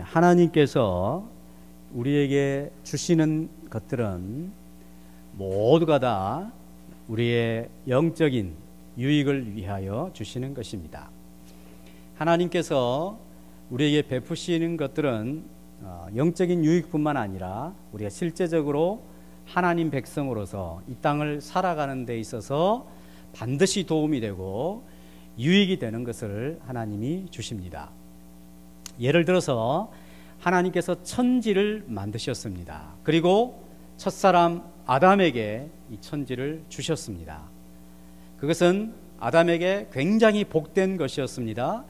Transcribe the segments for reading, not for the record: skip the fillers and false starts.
하나님께서 우리에게 주시는 것들은 모두가 다 우리의 영적인 유익을 위하여 주시는 것입니다. 하나님께서 우리에게 베푸시는 것들은 영적인 유익뿐만 아니라 우리가 실제적으로 하나님 백성으로서 이 땅을 살아가는 데 있어서 반드시 도움이 되고 유익이 되는 것을 하나님이 주십니다. 예를 들어서 하나님께서 천지를 만드셨습니다. 그리고 첫사람 아담에게 이 천지를 주셨습니다. 그것은 아담에게 굉장히 복된 것이었습니다.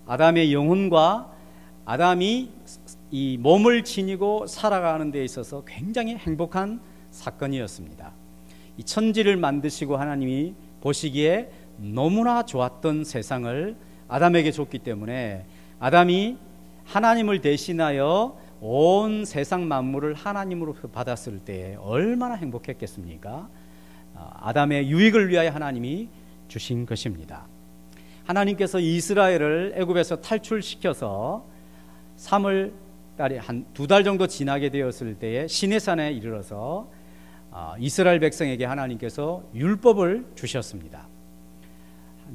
아담의 영혼과 아담이 이 몸을 지니고 살아가는 데 있어서 굉장히 행복한 사건이었습니다. 이 천지를 만드시고 하나님이 보시기에 너무나 좋았던 세상을 아담에게 줬기 때문에 아담이 하나님을 대신하여 온 세상 만물을 하나님으로 받았을 때 얼마나 행복했겠습니까? 아담의 유익을 위하여 하나님이 주신 것입니다. 하나님께서 이스라엘을 애굽에서 탈출시켜서 3월 달에 한 2달 정도 지나게 되었을 때에 시내산에 이르러서 이스라엘 백성에게 하나님께서 율법을 주셨습니다.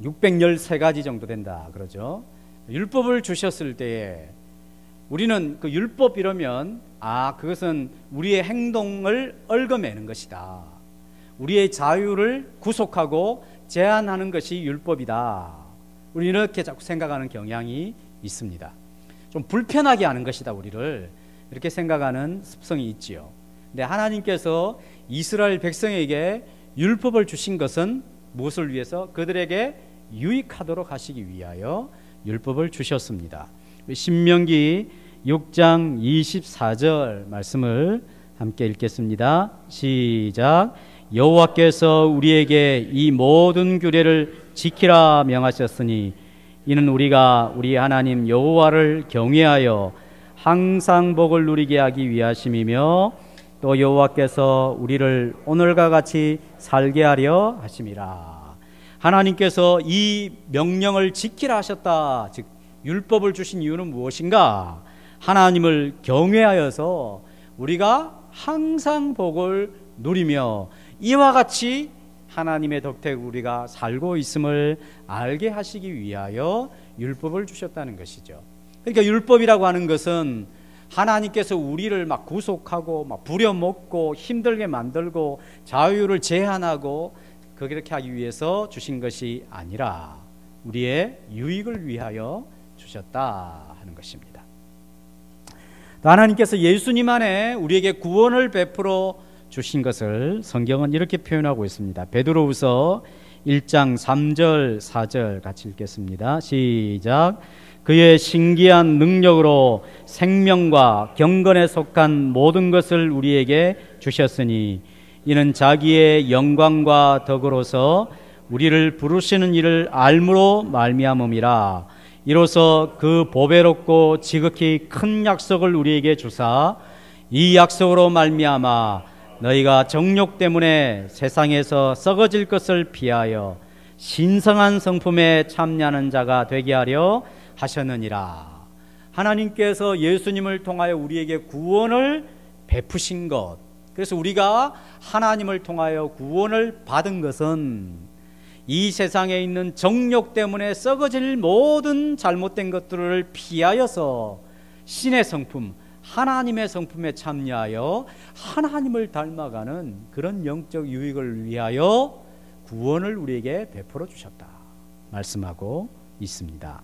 613가지 정도 된다 그러죠. 율법을 주셨을 때에 우리는 그 율법 이러면 그것은 우리의 행동을 얽어매는 것이다. 우리의 자유를 구속하고 제한하는 것이 율법이다. 우리 이렇게 자꾸 생각하는 경향이 있습니다. 좀 불편하게 하는 것이다. 우리를 이렇게 생각하는 습성이 있지요. 근데 하나님께서 이스라엘 백성에게 율법을 주신 것은 무엇을 위해서? 그들에게 유익하도록 하시기 위하여 율법을 주셨습니다. 신명기 6장 24절 말씀을 함께 읽겠습니다. 시작. 여호와께서 우리에게 이 모든 규례를 지키라 명하셨으니 이는 우리가 우리 하나님 여호와를 경외하여 항상 복을 누리게 하기 위하심이며 또 여호와께서 우리를 오늘과 같이 살게 하려 하심이라. 하나님께서 이 명령을 지키라 하셨다. 즉 율법을 주신 이유는 무엇인가? 하나님을 경외하여서 우리가 항상 복을 누리며 이와 같이 하나님의 덕택 우리가 살고 있음을 알게 하시기 위하여 율법을 주셨다는 것이죠. 그러니까 율법이라고 하는 것은 하나님께서 우리를 막 구속하고 막 부려먹고 힘들게 만들고 자유를 제한하고 그렇게 하기 위해서 주신 것이 아니라 우리의 유익을 위하여 주셨다 하는 것입니다. 또 하나님께서 예수님 안에 우리에게 구원을 베풀어 주신 것을 성경은 이렇게 표현하고 있습니다. 베드로후서 1장 3절 4절 같이 읽겠습니다. 시작. 그의 신기한 능력으로 생명과 경건에 속한 모든 것을 우리에게 주셨으니 이는 자기의 영광과 덕으로서 우리를 부르시는 이를 알므로 말미암음이라. 이로써 그 보배롭고 지극히 큰 약속을 우리에게 주사 이 약속으로 말미암아 너희가 정욕 때문에 세상에서 썩어질 것을 피하여 신성한 성품에 참여하는 자가 되게 하려 하셨느니라. 하나님께서 예수님을 통하여 우리에게 구원을 베푸신 것, 그래서 우리가 하나님을 통하여 구원을 받은 것은 이 세상에 있는 정욕 때문에 썩어질 모든 잘못된 것들을 피하여서 신의 성품, 하나님의 성품에 참여하여 하나님을 닮아가는 그런 영적 유익을 위하여 구원을 우리에게 베풀어 주셨다 말씀하고 있습니다.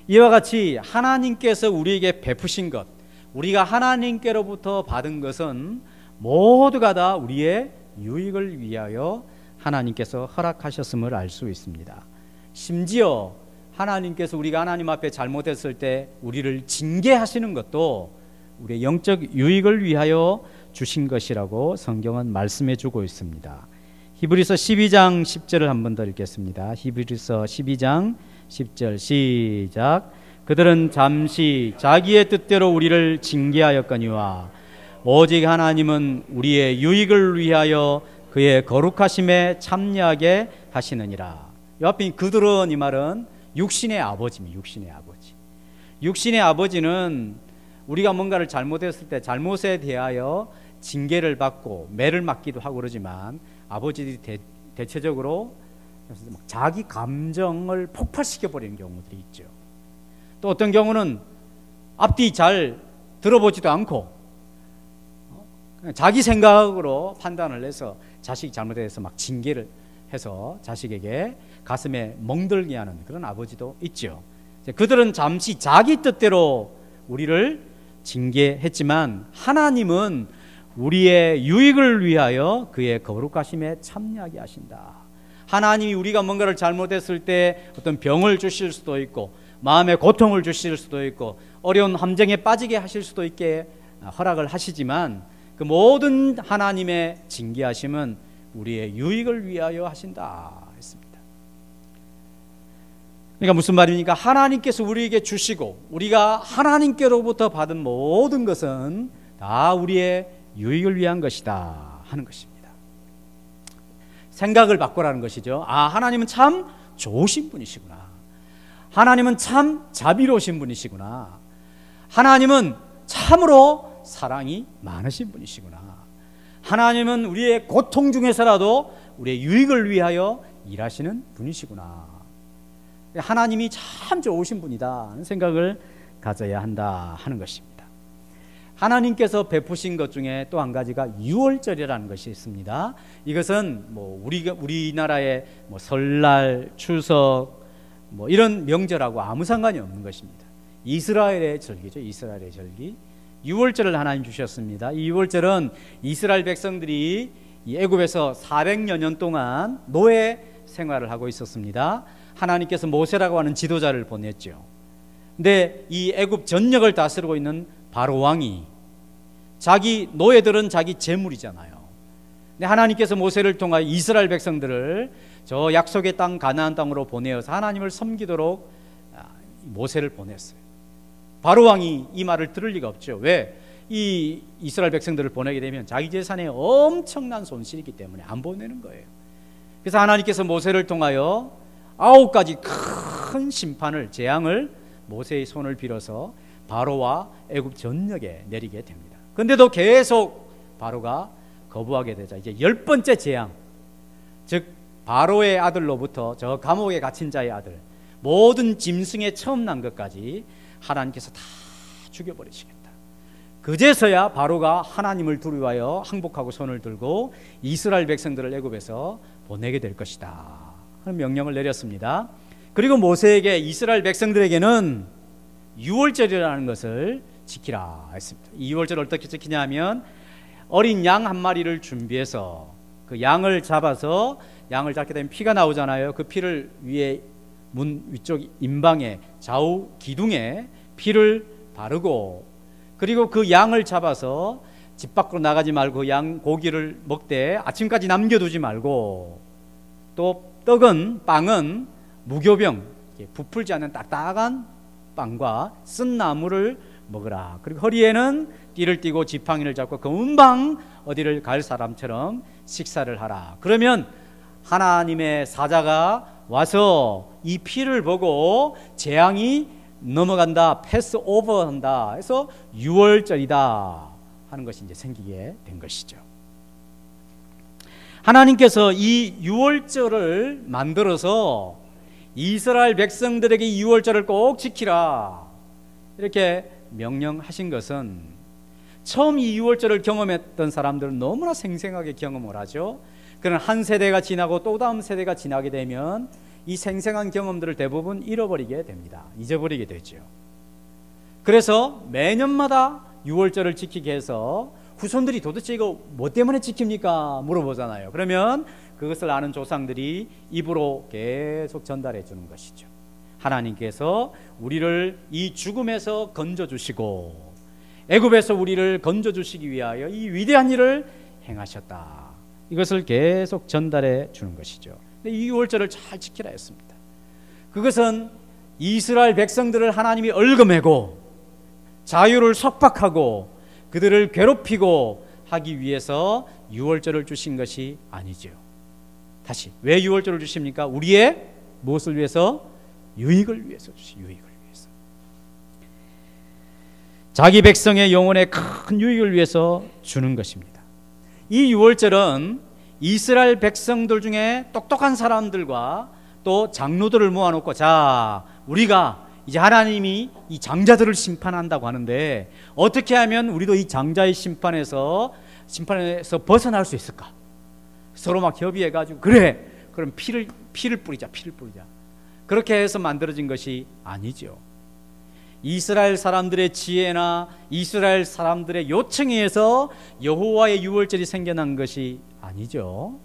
이와 같이 하나님께서 우리에게 베푸신 것, 우리가 하나님께로부터 받은 것은 모두가 다 우리의 유익을 위하여 하나님께서 허락하셨음을 알 수 있습니다. 심지어 하나님께서 우리가 하나님 앞에 잘못했을 때 우리를 징계하시는 것도 우리의 영적 유익을 위하여 주신 것이라고 성경은 말씀해 주고 있습니다. 히브리서 12장 10절을 한 번 더 읽겠습니다. 히브리서 12장 10절 시작. 그들은 잠시 자기의 뜻대로 우리를 징계하였거니와 오직 하나님은 우리의 유익을 위하여 그의 거룩하심에 참여하게 하시느니라. 이 앞에 그들은 이 말은 육신의 아버지입니다. 육신의 아버지. 육신의 아버지는 우리가 뭔가를 잘못했을 때 잘못에 대하여 징계를 받고 매를 맞기도 하고 그러지만 아버지들이 대체적으로 자기 감정을 폭발시켜 버리는 경우들이 있죠. 또 어떤 경우는 앞뒤 잘 들어보지도 않고 자기 생각으로 판단을 해서 자식이 잘못해서 막 징계를 해서 자식에게 가슴에 멍들게 하는 그런 아버지도 있죠. 그들은 잠시 자기 뜻대로 우리를 징계했지만 하나님은 우리의 유익을 위하여 그의 거룩하심에 참여하게 하신다. 하나님이 우리가 뭔가를 잘못했을 때 어떤 병을 주실 수도 있고 마음의 고통을 주실 수도 있고 어려운 함정에 빠지게 하실 수도 있게 허락을 하시지만 그 모든 하나님의 징계하심은 우리의 유익을 위하여 하신다 했습니다. 그러니까 무슨 말입니까? 하나님께서 우리에게 주시고 우리가 하나님께로부터 받은 모든 것은 다 우리의 유익을 위한 것이다 하는 것입니다. 생각을 바꾸라는 것이죠. 하나님은 참 좋으신 분이시구나. 하나님은 참 자비로우신 분이시구나. 하나님은 참으로 사랑이 많으신 분이시구나. 하나님은 우리의 고통 중에서라도 우리의 유익을 위하여 일하시는 분이시구나. 하나님이 참 좋으신 분이다 하는 생각을 가져야 한다 하는 것입니다. 하나님께서 베푸신 것 중에 또 한 가지가 유월절이라는 것이 있습니다. 이것은 우리나라의 설날, 추석 이런 명절하고 아무 상관이 없는 것입니다. 이스라엘의 절기죠. 이스라엘의 절기. 유월절을 하나님 주셨습니다. 이 유월절은 이스라엘 백성들이 애굽에서 400여 년 동안 노예 생활을 하고 있었습니다. 하나님께서 모세라고 하는 지도자를 보냈죠. 근데 이 애굽 전역을 다스리고 있는 바로 왕이 자기 노예들은 자기 재물이잖아요. 근데 하나님께서 모세를 통하여 이스라엘 백성들을 저 약속의 땅 가나안 땅으로 보내어서 하나님을 섬기도록 모세를 보냈어요. 바로 왕이 이 말을 들을 리가 없죠. 왜? 이 이스라엘 백성들을 보내게 되면 자기 재산에 엄청난 손실이 있기 때문에 안 보내는 거예요. 그래서 하나님께서 모세를 통하여 9가지 큰 심판을, 재앙을 모세의 손을 빌어서 바로와 애굽 전역에 내리게 됩니다. 그런데도 계속 바로가 거부하게 되자 이제 10번째 재앙, 즉 바로의 아들로부터 저 감옥에 갇힌 자의 아들, 모든 짐승에 처음 난 것까지 하나님께서 다 죽여버리시겠다. 그제서야 바로가 하나님을 두려워하여 항복하고 손을 들고 이스라엘 백성들을 애굽에서 보내게 될 것이다 하는 명령을 내렸습니다. 그리고 모세에게 이스라엘 백성들에게는 유월절이라는 것을 지키라 했습니다. 이 유월절을 어떻게 지키냐 하면 어린 양 한 마리를 준비해서 그 양을 잡아서 양을 잡게 되면 피가 나오잖아요. 그 피를 위에 문 위쪽 임방에 좌우 기둥에 피를 바르고 그리고 그 양을 잡아서 집 밖으로 나가지 말고 양 고기를 먹되 아침까지 남겨두지 말고 또 빵은 무교병 부풀지 않는 딱딱한 빵과 쓴 나물을 먹으라. 그리고 허리에는 띠를 띠고 지팡이를 잡고 금방 어디를 갈 사람처럼 식사를 하라. 그러면 하나님의 사자가 와서 이 피를 보고 재앙이 넘어간다, 패스 오버한다 해서 유월절이다 하는 것이 이제 생기게 된 것이죠. 하나님께서 이 유월절을 만들어서 이스라엘 백성들에게 이 유월절을 꼭 지키라 이렇게 명령하신 것은 처음 이 유월절을 경험했던 사람들은 너무나 생생하게 경험을 하죠. 그런 한 세대가 지나고 또 다음 세대가 지나게 되면 이 생생한 경험들을 대부분 잃어버리게 됩니다. 잊어버리게 되죠. 그래서 매년마다 유월절을 지키게 해서 후손들이 도대체 이거 뭐 때문에 지킵니까? 물어보잖아요. 그러면 그것을 아는 조상들이 입으로 계속 전달해 주는 것이죠. 하나님께서 우리를 이 죽음에서 건져주시고 애굽에서 우리를 건져주시기 위하여 이 위대한 일을 행하셨다. 이것을 계속 전달해 주는 것이죠. 이 유월절을 잘 지키라 했습니다. 그것은 이스라엘 백성들을 하나님이 얽어매고 자유를 속박하고 그들을 괴롭히고 하기 위해서 유월절을 주신 것이 아니죠. 다시 왜 유월절을 주십니까? 우리의 무엇을 위해서? 유익을 위해서 주시. 유익을 위해서. 자기 백성의 영혼의 큰 유익을 위해서 주는 것입니다. 이 유월절은 이스라엘 백성들 중에 똑똑한 사람들과 또 장로들을 모아놓고, 자, 우리가 이제 하나님이 이 장자들을 심판한다고 하는데 어떻게 하면 우리도 이 장자의 심판에서 벗어날 수 있을까? 서로 막 협의해가지고, 그래, 그럼 피를 뿌리자. 그렇게 해서 만들어진 것이 아니죠. 이스라엘 사람들의 지혜나 이스라엘 사람들의 요청에 의해서 여호와의 유월절이 생겨난 것이 아니죠.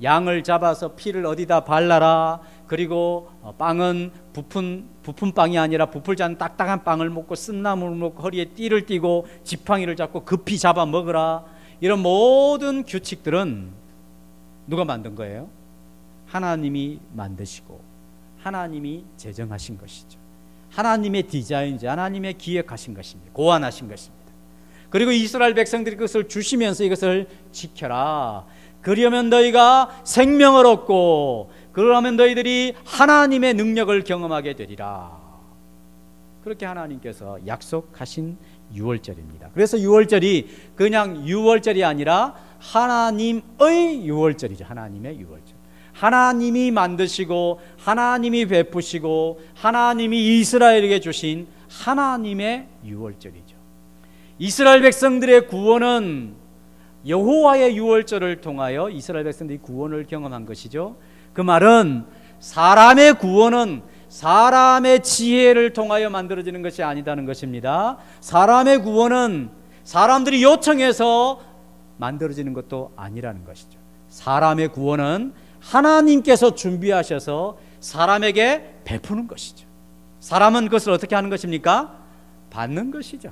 양을 잡아서 피를 어디다 발라라. 그리고 빵은 부푼 빵이 아니라 부풀지 않은 딱딱한 빵을 먹고 쓴나물을 먹고 허리에 띠를 띠고 지팡이를 잡고 급히 잡아 먹으라. 이런 모든 규칙들은 누가 만든 거예요? 하나님이 만드시고 하나님이 제정하신 것이죠. 하나님의 디자인이죠. 하나님의 기획하신 것입니다. 고안하신 것입니다. 그리고 이스라엘 백성들이 그것을 주시면서 이것을 지켜라. 그러면 너희가 생명을 얻고 그러면 너희들이 하나님의 능력을 경험하게 되리라. 그렇게 하나님께서 약속하신 유월절입니다. 그래서 유월절이 그냥 유월절이 아니라 하나님의 유월절이죠. 하나님의 유월절. 하나님이 만드시고 하나님이 베푸시고 하나님이 이스라엘에게 주신 하나님의 유월절이죠. 이스라엘 백성들의 구원은 여호와의 유월절을 통하여 이스라엘 백성들이 구원을 경험한 것이죠. 그 말은 사람의 구원은 사람의 지혜를 통하여 만들어지는 것이 아니다는 것입니다. 사람의 구원은 사람들이 요청해서 만들어지는 것도 아니라는 것이죠. 사람의 구원은 하나님께서 준비하셔서 사람에게 베푸는 것이죠. 사람은 그것을 어떻게 하는 것입니까? 받는 것이죠.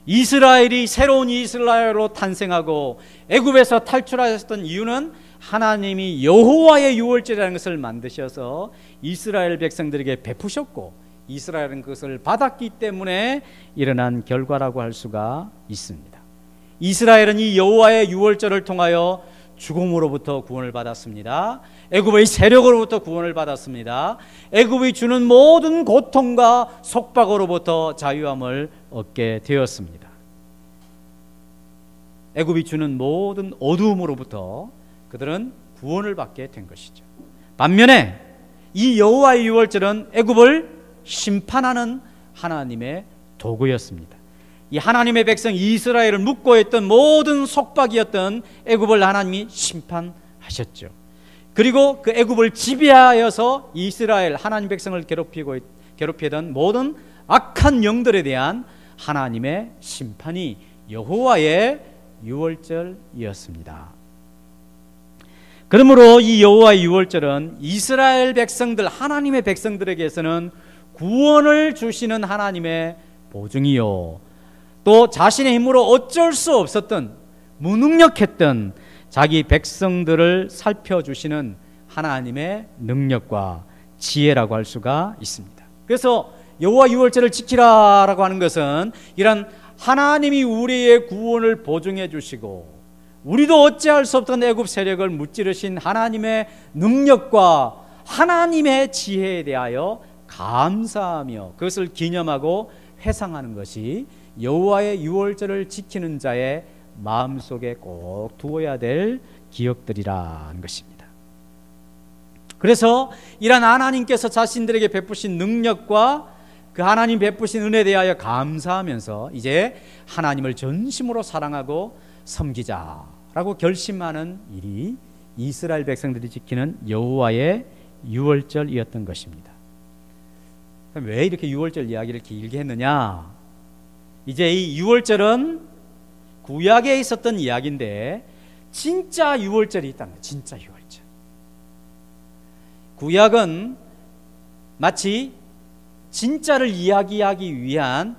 이스라엘이 새로운 이스라엘로 탄생하고 애굽에서 탈출하셨던 이유는 하나님이 여호와의 유월절이라는 것을 만드셔서 이스라엘 백성들에게 베푸셨고 이스라엘은 그것을 받았기 때문에 일어난 결과라고 할 수가 있습니다. 이스라엘은 이 여호와의 유월절을 통하여 죽음으로부터 구원을 받았습니다. 애굽의 세력으로부터 구원을 받았습니다. 애굽이 주는 모든 고통과 속박으로부터 자유함을 얻게 되었습니다. 애굽이 주는 모든 어두움으로부터 그들은 구원을 받게 된 것이죠. 반면에 이 여호와의 유월절은 애굽을 심판하는 하나님의 도구였습니다. 이 하나님의 백성 이스라엘을 묶고 있던 모든 속박이었던 애굽을 하나님이 심판하셨죠. 그리고 그 애굽을 지배하여서 이스라엘 하나님 백성을 괴롭히던 모든 악한 영들에 대한 하나님의 심판이 여호와의 유월절이었습니다. 그러므로 이 여호와의 유월절은 이스라엘 백성들, 하나님의 백성들에게서는 구원을 주시는 하나님의 보증이요, 또 자신의 힘으로 어쩔 수 없었던, 무능력했던 자기 백성들을 살펴주시는 하나님의 능력과 지혜라고 할 수가 있습니다. 그래서 여호와 유월절을 지키라라고 하는 것은 이런 하나님이 우리의 구원을 보증해 주시고 우리도 어찌할 수 없던 애굽 세력을 무찌르신 하나님의 능력과 하나님의 지혜에 대하여 감사하며 그것을 기념하고 회상하는 것이 여호와의 유월절을 지키는 자의 마음속에 꼭 두어야 될 기억들이라는 것입니다. 그래서 이런 하나님께서 자신들에게 베푸신 능력과 그 하나님 베푸신 은혜에 대하여 감사하면서 이제 하나님을 전심으로 사랑하고 섬기자라고 결심하는 일이 이스라엘 백성들이 지키는 여호와의 유월절이었던 것입니다. 그럼 왜 이렇게 유월절 이야기를 길게 했느냐? 이제 이 유월절은 구약에 있었던 이야기인데 진짜 유월절이 있다는 거예요. 진짜 유월절. 구약은 마치 진짜를 이야기하기 위한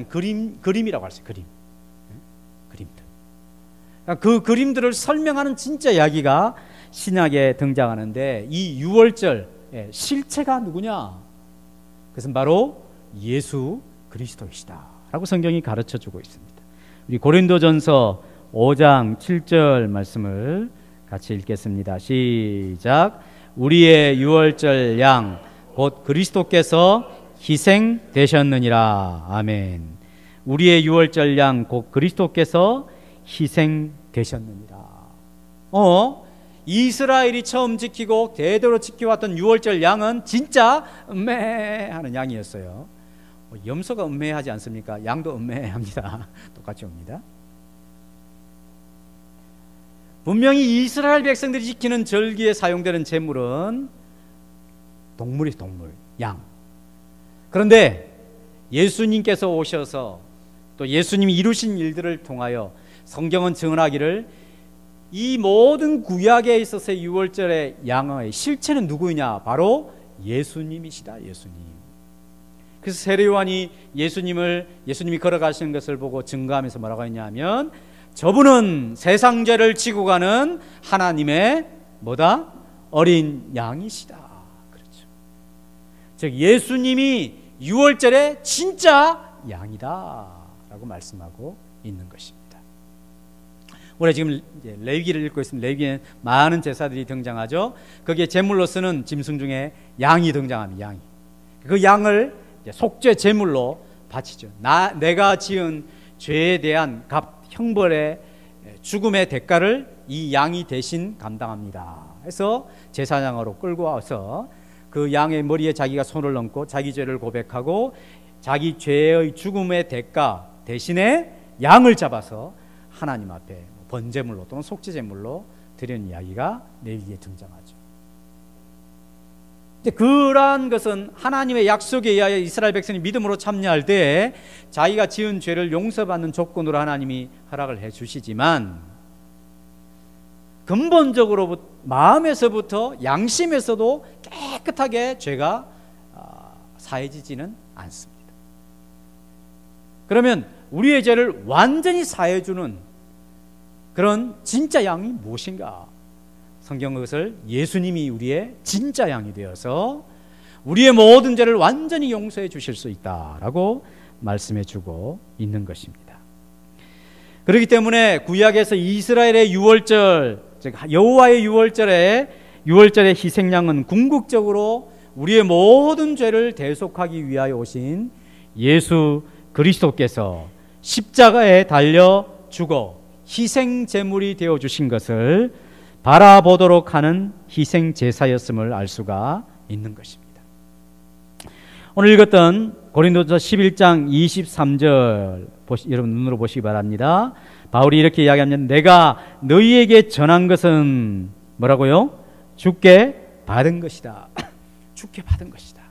그림이라고 할 수 있어요. 그림들. 그 그림들을 설명하는 진짜 이야기가 신약에 등장하는데 이 유월절 실체가 누구냐? 그것은 바로 예수 그리스도이시다 라고 성경이 가르쳐주고 있습니다. 우리 고린도전서 5장 7절 말씀을 같이 읽겠습니다. 시작. 우리의 유월절 양 곧 그리스도께서 희생되셨느니라. 아멘. 우리의 유월절 양 곧 그리스도께서 희생되셨느니라. 이스라엘이 처음 지키고 대대로 지켜왔던 유월절 양은 진짜 음매하는 양이었어요. 염소가 음매하지 않습니까? 양도 음매합니다. 똑같이 옵니다. 분명히 이스라엘 백성들이 지키는 절기에 사용되는 제물은 동물이 동물, 양. 그런데 예수님께서 오셔서 또 예수님이 이루신 일들을 통하여 성경은 증언하기를 이 모든 구약에 있어서의 유월절의 양의 실체는 누구이냐? 바로 예수님이시다. 예수님. 그래서 세례요한이 예수님이 걸어가시는 것을 보고 증거하면서 뭐라고 했냐면 저분은 세상 죄를 지고 가는 하나님의 뭐다? 어린 양이시다. 그렇죠. 즉 예수님이 유월절의 진짜 양이다 라고 말씀하고 있는 것입니다. 우리가 지금 레위기를 읽고 있습니다. 레위기에 많은 제사들이 등장하죠. 거기에 제물로서는 짐승 중에 양이 등장합니다. 양이. 그 양을 속죄 제물로 바치죠. 내가 지은 죄에 대한 형벌의 죽음의 대가를 이 양이 대신 감당합니다. 해서 제사장으로 끌고 와서 그 양의 머리에 자기가 손을 얹고 자기 죄를 고백하고 자기 죄의 죽음의 대가 대신에 양을 잡아서 하나님 앞에 번제물로 또는 속죄제물로 드리는 이야기가 레위기에 등장하죠. 그러한 것은 하나님의 약속에 의하여 이스라엘 백성이 믿음으로 참여할 때 자기가 지은 죄를 용서받는 조건으로 하나님이 허락을 해 주시지만 근본적으로 마음에서부터 양심에서도 깨끗하게 죄가 사해지지는 않습니다. 그러면 우리의 죄를 완전히 사해주는 그런 진짜 양이 무엇인가? 성경은 그것을 예수님이 우리의 진짜 양이 되어서 우리의 모든 죄를 완전히 용서해 주실 수 있다라고 말씀해 주고 있는 것입니다. 그렇기 때문에 구약에서 이스라엘의 유월절, 즉 여호와의 유월절의 희생양은 궁극적으로 우리의 모든 죄를 대속하기 위하여 오신 예수 그리스도께서 십자가에 달려 죽어 희생 제물이 되어 주신 것을 바라보도록 하는 희생 제사였음을 알 수가 있는 것입니다. 오늘 읽었던 고린도서 11장 23절 여러분 눈으로 보시기 바랍니다. 바울이 이렇게 이야기합니다. 내가 너희에게 전한 것은 뭐라고요? 주께 받은 것이다. 주께 받은 것이다.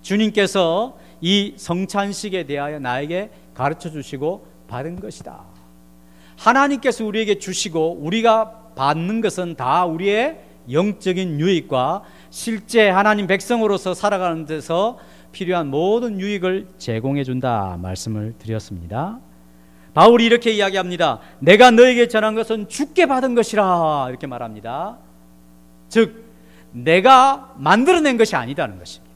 주님께서 이 성찬식에 대하여 나에게 가르쳐 주시고 받은 것이다. 하나님께서 우리에게 주시고 우리가 받는 것은 다 우리의 영적인 유익과 실제 하나님 백성으로서 살아가는 데서 필요한 모든 유익을 제공해 준다 말씀을 드렸습니다. 바울이 이렇게 이야기합니다. 내가 너에게 전한 것은 주께 받은 것이라 이렇게 말합니다. 즉 내가 만들어낸 것이 아니다는 것입니다.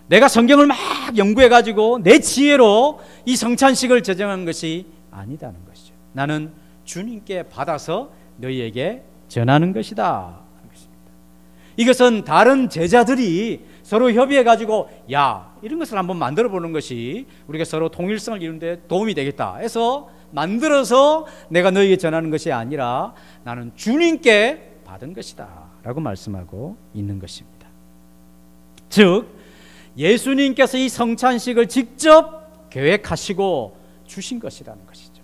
내가 성경을 막 연구해 가지고 내 지혜로 이 성찬식을 제정한 것이 아니다는 것이죠. 나는 주님께 받아서 너희에게 전하는 것이다. 이것은 다른 제자들이 서로 협의해 가지고 야 이런 것을 한번 만들어 보는 것이 우리가 서로 통일성을 이루는 데 도움이 되겠다 해서 만들어서 내가 너희에게 전하는 것이 아니라 나는 주님께 받은 것이다 라고 말씀하고 있는 것입니다. 즉 예수님께서 이 성찬식을 직접 계획하시고 주신 것이라는 것이죠.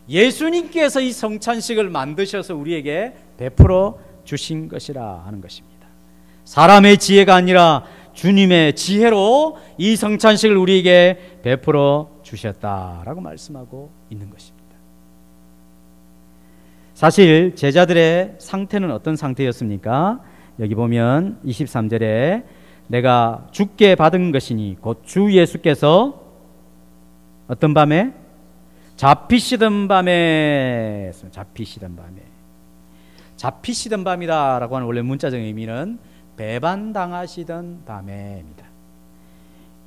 예수님께서 이 성찬식을 만드셔서 우리에게 베풀어 주신 것이라 하는 것입니다. 사람의 지혜가 아니라 주님의 지혜로 이 성찬식을 우리에게 베풀어 주셨다라고 말씀하고 있는 것입니다. 사실 제자들의 상태는 어떤 상태였습니까? 여기 보면 23절에 내가 주께 받은 것이니 곧 주 예수께서 어떤 밤에? 잡히시던 밤에 잡히시던 밤이다라고 하는 원래 문자적 의미는 배반당하시던 밤에입니다.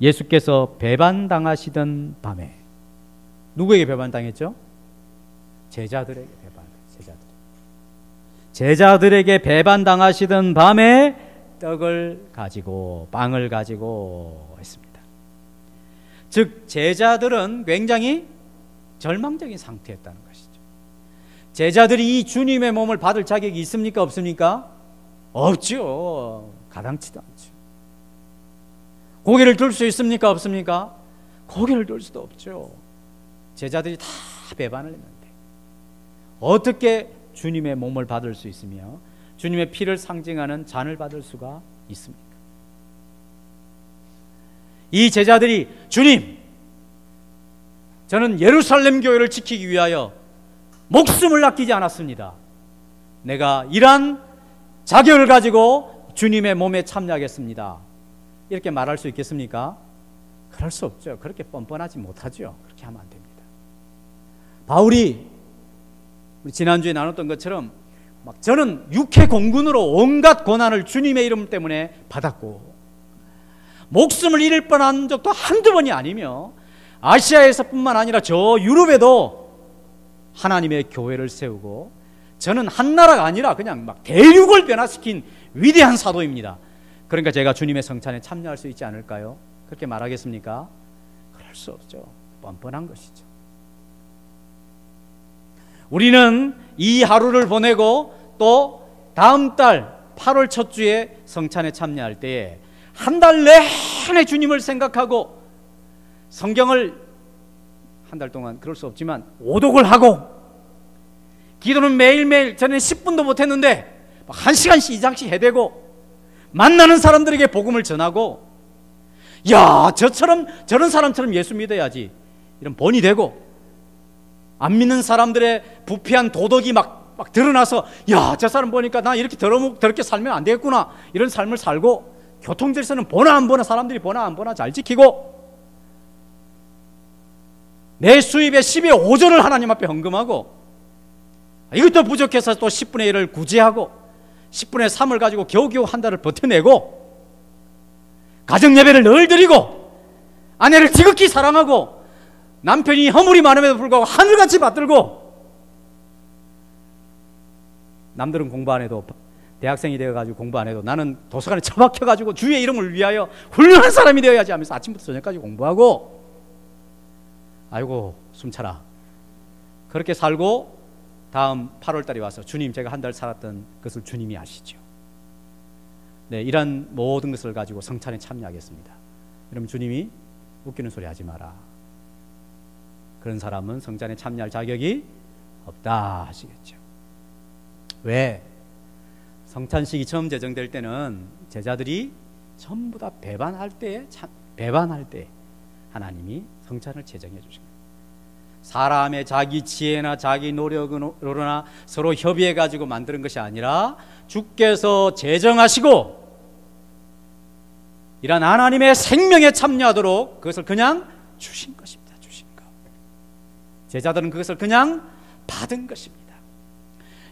예수께서 배반당하시던 밤에 누구에게 배반당했죠? 제자들에게 배반당하시던 밤에 떡을 가지고 빵을 가지고 했습니다. 즉 제자들은 굉장히 절망적인 상태였다는 것이죠. 제자들이 이 주님의 몸을 받을 자격이 있습니까? 없습니까? 없죠. 가당치도 않죠. 고개를 들 수 있습니까? 없습니까? 고개를 들 수도 없죠. 제자들이 다 배반을 했는데 어떻게 주님의 몸을 받을 수 있으며 주님의 피를 상징하는 잔을 받을 수가 있습니까? 이 제자들이 주님, 저는 예루살렘 교회를 지키기 위하여 목숨을 아끼지 않았습니다. 내가 이러한 자격을 가지고 주님의 몸에 참여하겠습니다. 이렇게 말할 수 있겠습니까? 그럴 수 없죠. 그렇게 뻔뻔하지 못하죠. 그렇게 하면 안 됩니다. 바울이 우리 지난주에 나눴던 것처럼 막 저는 육해 공군으로 온갖 고난을 주님의 이름 때문에 받았고 목숨을 잃을 뻔한 적도 한두 번이 아니며 아시아에서뿐만 아니라 저 유럽에도 하나님의 교회를 세우고 저는 한 나라가 아니라 그냥 막 대륙을 변화시킨 위대한 사도입니다. 그러니까 제가 주님의 성찬에 참여할 수 있지 않을까요? 그렇게 말하겠습니까? 그럴 수 없죠. 뻔뻔한 것이죠. 우리는 이 하루를 보내고 또 다음 달 8월 첫 주에 성찬에 참여할 때에 한 달 내내 주님을 생각하고 성경을 한 달 동안 그럴 수 없지만 오독을 하고 기도는 매일매일 전에 10분도 못했는데 1시간씩 이상씩 해대고 만나는 사람들에게 복음을 전하고 야 저런 사람처럼 예수 믿어야지 이런 본이 되고 안 믿는 사람들의 부패한 도덕이 막 드러나서 야 저 사람 보니까 나 이렇게 더럽게 살면 안 되겠구나 이런 삶을 살고 교통질서는 보나 안 보나 사람들이 보나 안 보나 잘 지키고 내 수입의 10의 5조를 하나님 앞에 헌금하고 이것도 부족해서 또 10분의 1을 구제하고 10분의 3을 가지고 겨우겨우 한 달을 버텨내고 가정예배를 늘 드리고 아내를 지극히 사랑하고 남편이 허물이 많음에도 불구하고 하늘같이 받들고 남들은 공부 안 해도 대학생이 되어가지고 공부 안 해도 나는 도서관에 처박혀가지고 주의 이름을 위하여 훌륭한 사람이 되어야지 하면서 아침부터 저녁까지 공부하고 아이고 숨차라 그렇게 살고 다음 8월달에 와서 주님 제가 한 달 살았던 것을 주님이 아시죠. 네, 이런 모든 것을 가지고 성찬에 참여하겠습니다. 여러분 주님이 웃기는 소리 하지 마라. 그런 사람은 성찬에 참여할 자격이 없다 하시겠죠. 왜? 성찬식이 처음 제정될 때는 제자들이 전부 다 배반할 때 하나님이 성찬을 제정해 주신 거예요. 사람의 자기 지혜나 자기 노력으로나 서로 협의해 가지고 만드는 것이 아니라 주께서 제정하시고 이런 하나님의 생명에 참여하도록 그것을 그냥 주신 것입니다. 주신 것. 제자들은 그것을 그냥 받은 것입니다.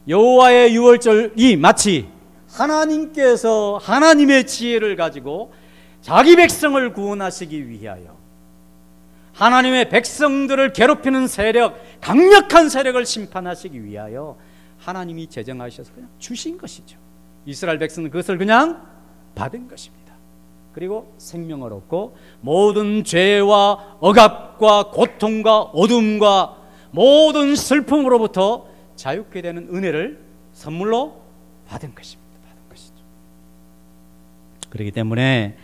여호와의 유월절이 마치 하나님께서 하나님의 지혜를 가지고 자기 백성을 구원하시기 위하여 하나님의 백성들을 괴롭히는 세력, 강력한 세력을 심판하시기 위하여 하나님이 제정하셔서 그냥 주신 것이죠. 이스라엘 백성은 그것을 그냥 받은 것입니다. 그리고 생명을 얻고 모든 죄와 억압과 고통과 어둠과 모든 슬픔으로부터 자유케 되는 은혜를 선물로 받은 것입니다. 받은 것이죠. 그렇기 때문에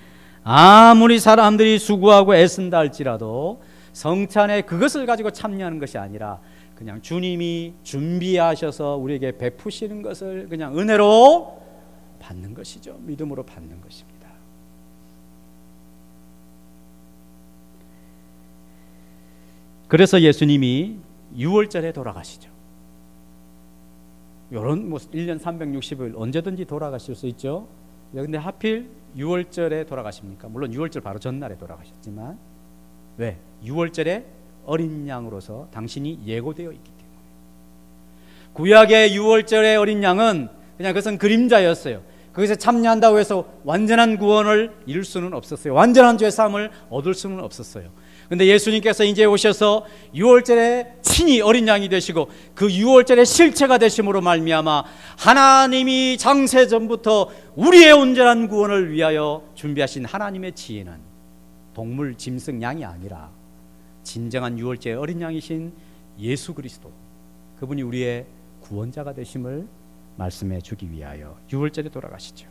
아무리 사람들이 수고하고 애쓴다 할지라도 성찬에 그것을 가지고 참여하는 것이 아니라 그냥 주님이 준비하셔서 우리에게 베푸시는 것을 그냥 은혜로 받는 것이죠. 믿음으로 받는 것입니다. 그래서 예수님이 6월절에 돌아가시죠. 이런 1년 365일 언제든지 돌아가실 수 있죠. 그런데 하필 6월절에 돌아가십니까? 물론 6월절 바로 전날에 돌아가셨지만 왜? 6월절에 어린 양으로서 당신이 예고되어 있기 때문에. 구약의 6월절의 어린 양은 그냥 그것은 그림자였어요. 그것에 참여한다고 해서 완전한 구원을 이룰 수는 없었어요. 완전한 죄사함을 얻을 수는 없었어요. 근데 예수님께서 이제 오셔서 유월절에 친히 어린 양이 되시고 그 유월절의 실체가 되심으로 말미암아 하나님이 장세 전부터 우리의 온전한 구원을 위하여 준비하신 하나님의 지혜는 동물, 짐승, 양이 아니라 진정한 유월절의 어린 양이신 예수 그리스도, 그분이 우리의 구원자가 되심을 말씀해 주기 위하여 유월절에 돌아가시죠.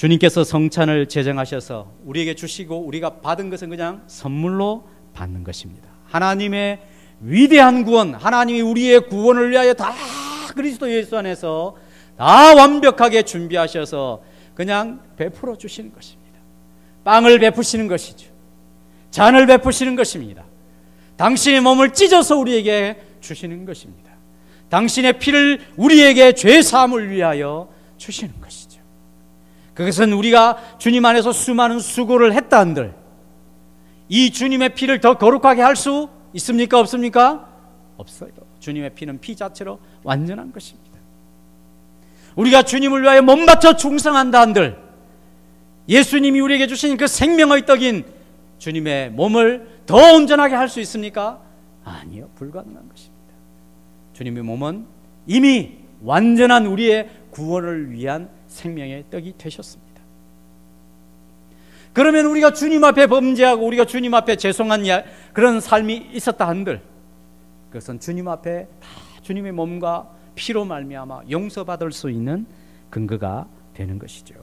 주님께서 성찬을 제정하셔서 우리에게 주시고 우리가 받은 것은 그냥 선물로 받는 것입니다. 하나님의 위대한 구원, 하나님이 우리의 구원을 위하여 다 그리스도 예수 안에서 다 완벽하게 준비하셔서 그냥 베풀어 주시는 것입니다. 빵을 베푸시는 것이죠. 잔을 베푸시는 것입니다. 당신의 몸을 찢어서 우리에게 주시는 것입니다. 당신의 피를 우리에게 죄 사함을 위하여 주시는 것이죠. 그것은 우리가 주님 안에서 수많은 수고를 했다 한들 이 주님의 피를 더 거룩하게 할 수 있습니까? 없습니까? 없어요. 주님의 피는 피 자체로 완전한 것입니다. 우리가 주님을 위하여 몸 바쳐 충성한다 한들 예수님이 우리에게 주신 그 생명의 떡인 주님의 몸을 더 온전하게 할 수 있습니까? 아니요, 불가능한 것입니다. 주님의 몸은 이미 완전한 우리의 구원을 위한 생명의 떡이 되셨습니다. 그러면 우리가 주님 앞에 범죄하고 우리가 주님 앞에 죄송한 그런 삶이 있었다 한들 그것은 주님 앞에 다 주님의 몸과 피로 말미암아 용서받을 수 있는 근거가 되는 것이죠.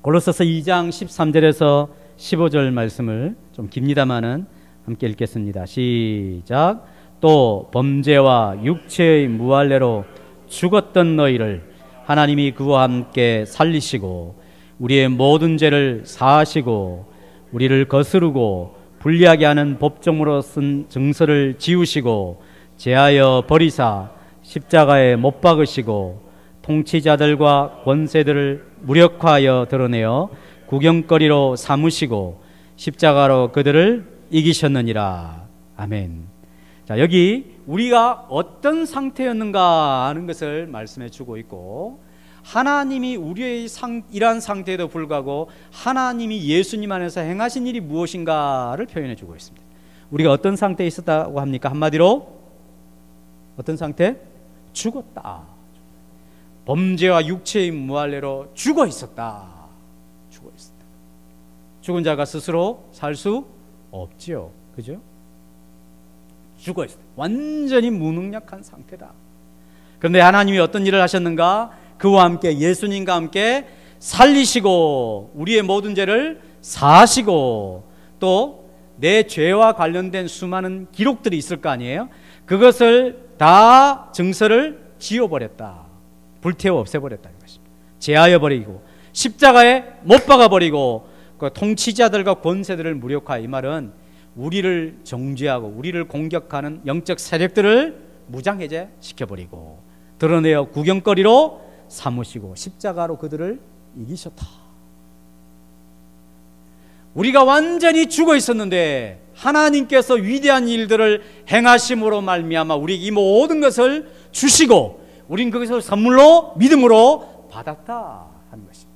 골로새서 2장 13절에서 15절 말씀을 좀 깁니다마는 함께 읽겠습니다. 시작. 또 범죄와 육체의 무할례로 죽었던 너희를 하나님이 그와 함께 살리시고 우리의 모든 죄를 사하시고 우리를 거스르고 불리하게 하는 법정으로 쓴 증서를 지우시고 제하여 버리사 십자가에 못 박으시고 통치자들과 권세들을 무력화하여 드러내어 구경거리로 삼으시고 십자가로 그들을 이기셨느니라. 아멘. 자, 여기 우리가 어떤 상태였는가 하는 것을 말씀해 주고 있고 하나님이 우리의 이러한 상태에도 불구하고 하나님이 예수님 안에서 행하신 일이 무엇인가를 표현해 주고 있습니다. 우리가 어떤 상태에 있었다고 합니까? 한마디로 어떤 상태? 죽었다. 범죄와 육체의 무할례로 죽어 있었다. 죽어 있었다. 죽은 자가 스스로 살 수 없지요. 그죠? 죽어 있었다. 완전히 무능력한 상태다. 그런데 하나님이 어떤 일을 하셨는가? 그와 함께 예수님과 함께 살리시고 우리의 모든 죄를 사하시고 또 내 죄와 관련된 수많은 기록들이 있을 거 아니에요? 그것을 다 증서를 지워버렸다. 불태워 없애버렸다는 것입니다. 제하여 버리고 십자가에 못 박아버리고 그 통치자들과 권세들을 무력화해. 이 말은 우리를 정죄하고 우리를 공격하는 영적 세력들을 무장해제 시켜버리고 드러내어 구경거리로 삼으시고 십자가로 그들을 이기셨다. 우리가 완전히 죽어 있었는데 하나님께서 위대한 일들을 행하심으로 말미암아 우리에게 이 모든 것을 주시고 우린 그것을 선물로 믿음으로 받았다 하는 것입니다.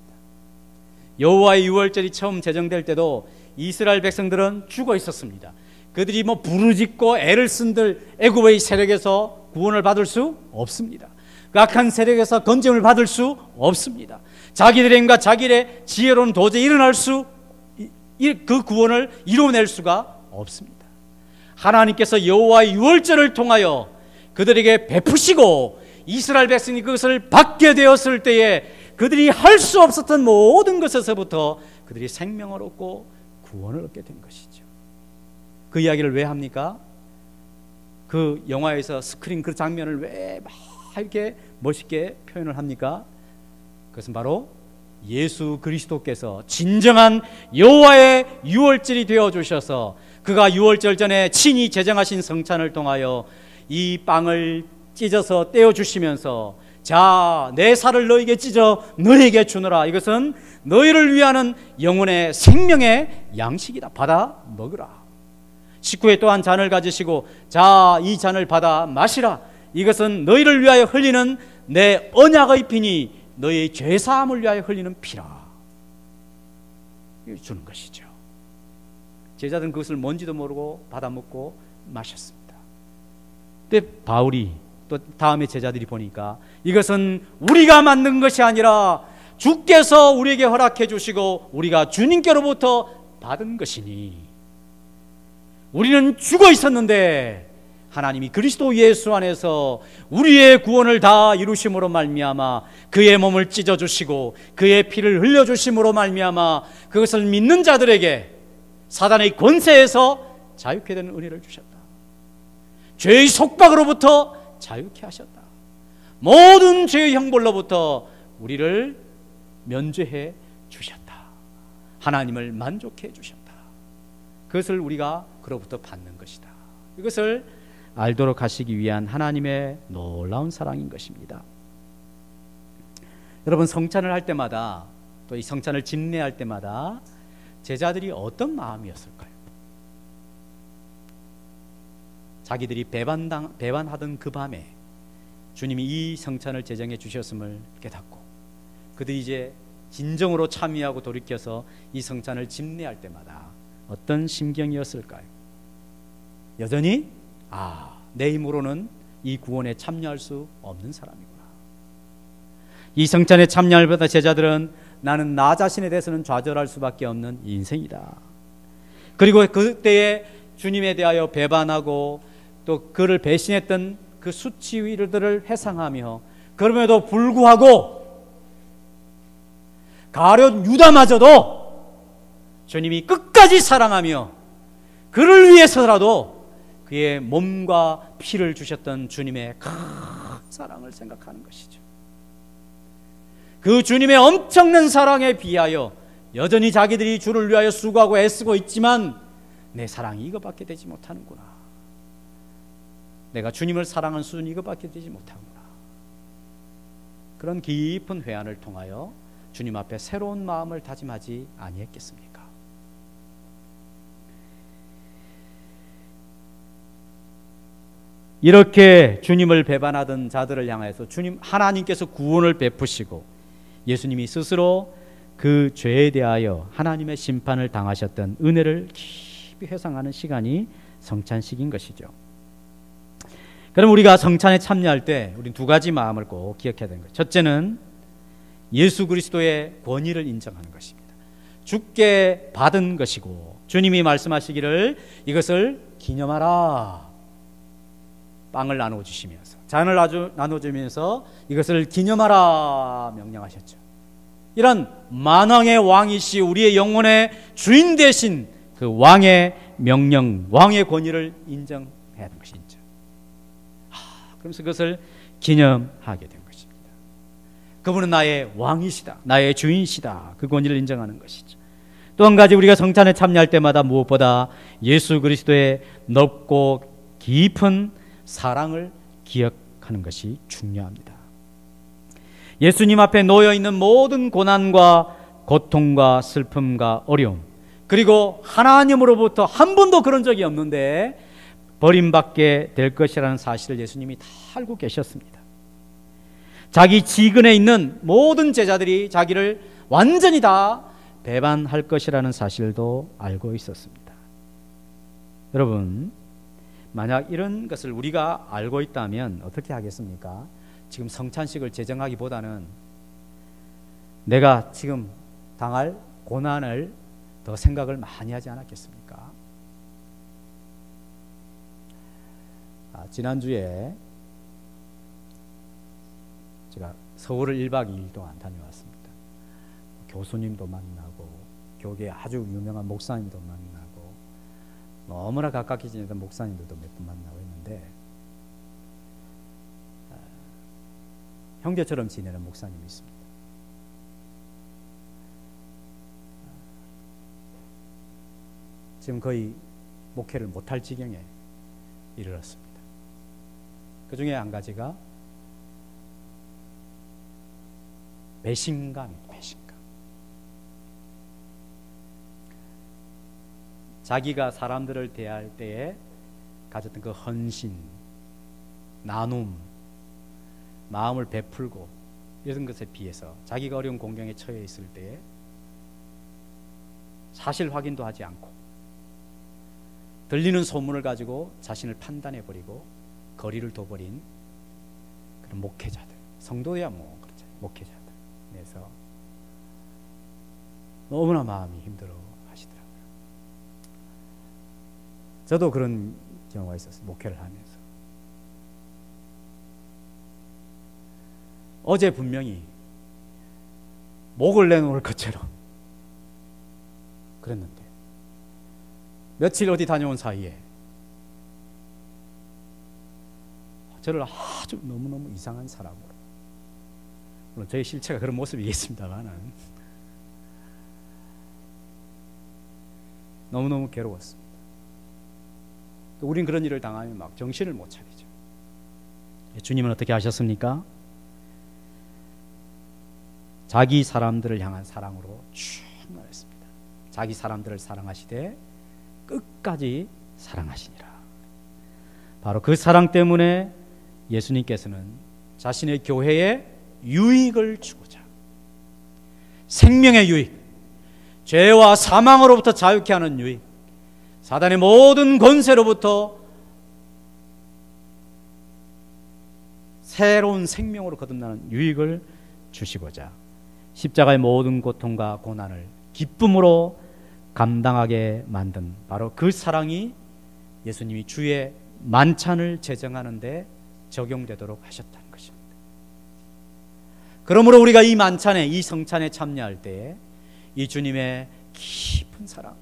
여호와의 유월절이 처음 제정될 때도 이스라엘 백성들은 죽어 있었습니다. 그들이 부르짖고 애를 쓴들 애굽의 세력에서 구원을 받을 수 없습니다. 그 악한 세력에서 건짐을 받을 수 없습니다. 자기들의 힘과 자기의 지혜로는 도저히 일어날 그 구원을 이루어낼 수가 없습니다. 하나님께서 여호와의 유월절을 통하여 그들에게 베푸시고 이스라엘 백성이 그것을 받게 되었을 때에 그들이 할 수 없었던 모든 것에서부터 그들이 생명을 얻고 구원을 얻게 된 것이죠. 그 이야기를 왜 합니까? 그 영화에서 스크린 그 장면을 왜 막 이렇게 멋있게 표현을 합니까? 그것은 바로 예수 그리스도께서 진정한 여호와의 유월절이 되어 주셔서 그가 유월절 전에 친히 제정하신 성찬을 통하여 이 빵을 찢어서 떼어 주시면서 자, 내 살을 너에게 찢어 너에게 주노라. 이것은 너희를 위하는 영혼의 생명의 양식이다. 받아 먹으라. 19회 또한 잔을 가지시고 자, 이 잔을 받아 마시라. 이것은 너희를 위하여 흘리는 내 언약의 피니 너희의 죄사함을 위하여 흘리는 피라. 주는 것이죠. 제자들은 그것을 뭔지도 모르고 받아먹고 마셨습니다. 근데 바울이 또 다음에 제자들이 보니까 이것은 우리가 만든 것이 아니라 주께서 우리에게 허락해 주시고 우리가 주님께로부터 받은 것이니, 우리는 죽어 있었는데 하나님이 그리스도 예수 안에서 우리의 구원을 다 이루심으로 말미암아 그의 몸을 찢어 주시고 그의 피를 흘려 주심으로 말미암아 그것을 믿는 자들에게 사단의 권세에서 자유케 되는 은혜를 주셨다. 죄의 속박으로부터 자유케 하셨다. 모든 죄의 형벌로부터 우리를 면죄해 주셨다. 하나님을 만족해 주셨다. 그것을 우리가 그로부터 받는 것이다. 이것을 알도록 하시기 위한 하나님의 놀라운 사랑인 것입니다. 여러분, 성찬을 할 때마다 또 이 성찬을 집례할 때마다 제자들이 어떤 마음이었을까요? 자기들이 배반하던 그 밤에 주님이 이 성찬을 제정해 주셨음을 깨닫고 그들이 이제 진정으로 참여하고 돌이켜서 이 성찬을 집례할 때마다 어떤 심경이었을까요? 여전히 내 힘으로는 이 구원에 참여할 수 없는 사람이구나. 이 성찬에 참여할 때마다 제자들은 나는 나 자신에 대해서는 좌절할 수밖에 없는 인생이다. 그리고 그때에 주님에 대하여 배반하고 또 그를 배신했던 그 수치들을 회상하며 그럼에도 불구하고 가룟 유다마저도 주님이 끝까지 사랑하며 그를 위해서라도 그의 몸과 피를 주셨던 주님의 큰 사랑을 생각하는 것이죠. 그 주님의 엄청난 사랑에 비하여 여전히 자기들이 주를 위하여 수고하고 애쓰고 있지만 내 사랑이 이것밖에 되지 못하는구나. 내가 주님을 사랑하는 수준이 이것밖에 되지 못하는구나. 그런 깊은 회한을 통하여 주님 앞에 새로운 마음을 다짐하지 아니했겠습니까? 이렇게 주님을 배반하던 자들을 향해서 하나님께서 구원을 베푸시고 예수님이 스스로 그 죄에 대하여 하나님의 심판을 당하셨던 은혜를 깊이 회상하는 시간이 성찬식인 것이죠. 그럼 우리가 성찬에 참여할 때 우리는 두 가지 마음을 꼭 기억해야 되는 거예요. 첫째는 예수 그리스도의 권위를 인정하는 것입니다. 주께 받은 것이고 주님이 말씀하시기를 이것을 기념하라. 빵을 나눠주시면서 잔을 나눠주면서 이것을 기념하라 명령하셨죠. 이런 만왕의 왕이시 우리의 영혼의 주인 되신 그 왕의 명령, 왕의 권위를 인정해야 하는 것이죠. 그러면서 그것을 기념하게 된 것입니다. 그분은 나의 왕이시다, 나의 주인이시다, 그 권위를 인정하는 것이죠. 또 한 가지, 우리가 성찬에 참여할 때마다 무엇보다 예수 그리스도의 넓고 깊은 사랑을 기억하는 것이 중요합니다. 예수님 앞에 놓여있는 모든 고난과 고통과 슬픔과 어려움, 그리고 하나님으로부터 한 번도 그런 적이 없는데 버림받게 될 것이라는 사실을 예수님이 다 알고 계셨습니다. 자기 지근에 있는 모든 제자들이 자기를 완전히 다 배반할 것이라는 사실도 알고 있었습니다. 여러분, 만약 이런 것을 우리가 알고 있다면 어떻게 하겠습니까? 지금 성찬식을 제정하기보다는 내가 지금 당할 고난을 더 생각을 많이 하지 않았겠습니까? 지난주에 제가 서울을 1박 2일 동안 다녀왔습니다. 교수님도 만나고 교계 아주 유명한 목사님도 만나고 너무나 가깝게 지내던 목사님들도 몇 분 만나고 했는데 형제처럼 지내는 목사님이 있습니다. 지금 거의 목회를 못할 지경에 이르렀습니다. 그 중에 한 가지가 배신감입니다. 배신감. 자기가 사람들을 대할 때에 가졌던 그 헌신, 나눔, 마음을 베풀고 이런 것에 비해서 자기가 어려운 공경에 처해 있을 때에 사실 확인도 하지 않고 들리는 소문을 가지고 자신을 판단해버리고 거리를 둬버린 그런 목회자들, 성도야 뭐 그렇죠, 목회자들. 그래서 너무나 마음이 힘들어 하시더라고요. 저도 그런 경우가 있었어요. 목회를 하면서. 어제 분명히 목을 내놓을 것처럼 그랬는데 며칠 어디 다녀온 사이에 저를 아주 너무너무 이상한 사람으로, 물론 저의 실체가 그런 모습이겠습니다만 너무너무 괴로웠습니다. 또 우린 그런 일을 당하면 막 정신을 못 차리죠. 주님은 어떻게 하셨습니까? 자기 사람들을 향한 사랑으로 충만했습니다. 자기 사람들을 사랑하시되 끝까지 사랑하시니라. 바로 그 사랑 때문에 예수님께서는 자신의 교회에 유익을 주고자, 생명의 유익, 죄와 사망으로부터 자유케 하는 유익, 사단의 모든 권세로부터 새로운 생명으로 거듭나는 유익을 주시고자 십자가의 모든 고통과 고난을 기쁨으로 감당하게 만든 바로 그 사랑이 예수님이 주의 만찬을 제정하는 데 적용되도록 하셨다는 것입니다. 그러므로 우리가 이 만찬에, 이 성찬에 참여할 때에 이 주님의 깊은 사랑,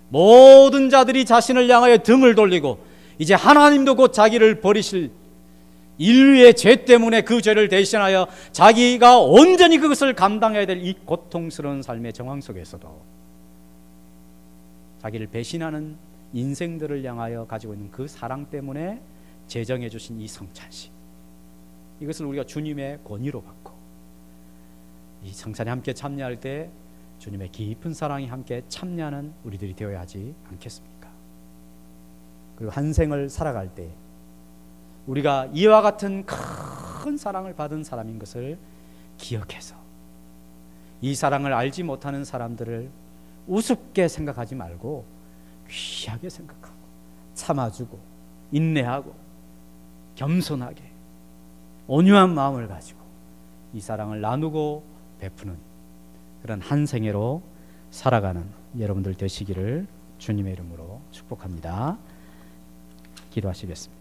모든 자들이 자신을 향하여 등을 돌리고 이제 하나님도 곧 자기를 버리실 인류의 죄 때문에 그 죄를 대신하여 자기가 온전히 그것을 감당해야 될 이 고통스러운 삶의 정황 속에서도 자기를 배신하는 인생들을 향하여 가지고 있는 그 사랑 때문에 제정해 주신 이 성찬식, 이것을 우리가 주님의 권위로 받고 이 성찬에 함께 참여할 때 주님의 깊은 사랑이 함께 참여하는 우리들이 되어야 하지 않겠습니까? 그리고 한 생을 살아갈 때 우리가 이와 같은 큰 사랑을 받은 사람인 것을 기억해서 이 사랑을 알지 못하는 사람들을 우습게 생각하지 말고 귀하게 생각하고 참아주고 인내하고 겸손하게 온유한 마음을 가지고 이 사랑을 나누고 베푸는 그런 한 생애로 살아가는 여러분들 되시기를 주님의 이름으로 축복합니다. 기도하시겠습니다.